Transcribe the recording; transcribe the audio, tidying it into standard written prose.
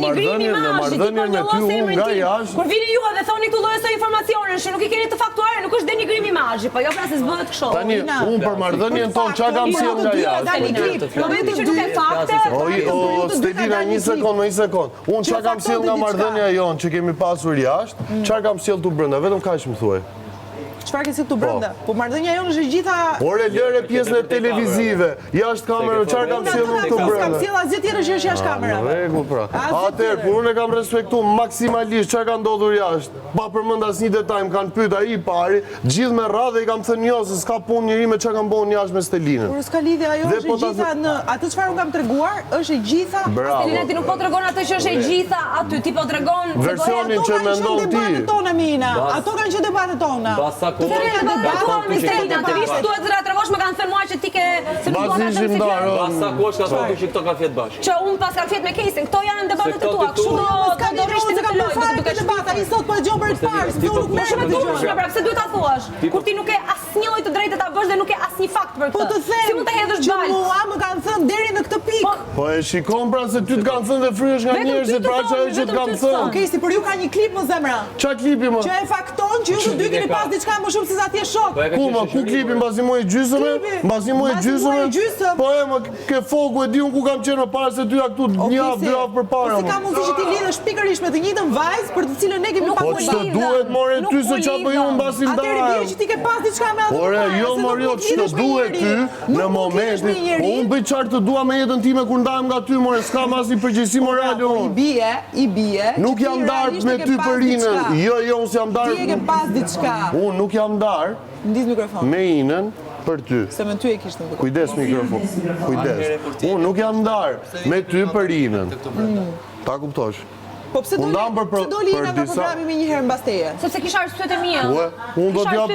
marrëdhënien me ty unë nga jashtë. Kur vini ju dhe thoni këtu lloj informacione, që nuk i keni të faktuare, nuk është denigrim imazhi, po jo pra se s'bëhet kështu. Tani unë për marrëdhënien tonë çka kam sjell nga jashtë. Momenti që nuk e fakte. O Stelina, një sekond. Unë çka kam sjell nga marrëdhënia jonë që kemi pasur jashtë, çfarë kam sjell tu brenda, vetëm kaq më thuaj. Çfarë ke si këtu brenda? Po marrëdhënia jonë është gjitha. Ore lëre pjesën e televizive, jashtë kamerës, çfarë kam sjellur këtu brenda? Kam sjell asgjë tjetër që është jashtë kamerave. Rregull pra. Atëherë, kur unë e kam respektuar maksimalisht çfarë ka ndodhur jashtë, pa përmend asnjë detaj, më kanë pyet ai i pari, gjithë me radhë i kam thënë jo se s'ka punë njëri me çka kam bënë jashtë me Stelinën. Kur s'ka lidhje, ajo është e gjitha në atë çfarë unë kam treguar, është e gjitha. Stelina ti nuk po tregon atë që është e gjitha aty, ti po tregon versionin që mendon ti. Ato kanë qenë debatet tona. Stelina, të vish tu e zëra tregosh më kanë thënë mua që ti ke se nuk do të them. Basta kosh ka thonë që këto kanë fjet bashkë. Që un pas kanë fjet me Kesin, këto janë debatet e tua, kështu do rishte në lojë, duke debat, ai sot po e dëgjon për të parë, nuk më shumë duhesh, pra pse duhet ta thuash? Kur ti nuk ke asnjë lloj të drejtë ta bësh dhe nuk ke asnjë fakt për këtë. Po të them, si mund ta hedhësh balë? Mua më kanë thënë deri në këtë pikë. Po e shikon pra se ty të kanë thënë dhe fryesh nga njerëzit pra që ajo që të kanë thënë. Okej, si për ju ka një klip më zemra. Ç'a klipi më? Që e fakton që ju të dy keni pas diçka më shumë se sa ti je shok. Ku më ku klipi mbasi mua i gjysmë? Po e më ke foku e di un ku kam qenë më parë se dyja këtu një javë, 2 javë përpara. Si ka mundësi që ti lidhesh pikërisht me të njëjtën vajzë për të cilën ne kemi pasur. Po ç'të duhet more ty se ç'a bëj un mbasi ndaj. Atëherë bie që ti ke pas diçka me atë. Ore, jo more ç'të duhet ty në momentin. Po un bëj çfarë të dua me jetën time kur ndahem nga ty more, s'kam asnjë përgjegjësi morale un. I bie. Nuk jam ndarë me ty për Inën. Jo, unë s'jam ndarë. Ti e ke pas diçka. Unë nuk jam ndarë. Ndis mikrofon. Me Inën për ty. Se me ty e kishte në Kujdes mikrofon. Kujdes. Unë nuk jam ndarë me ty për Inën. Ta kuptosh? Po pse doli Ina nga programi me një herë mbas teje? Sepse kisha arsyet e mia. Unë do t'jap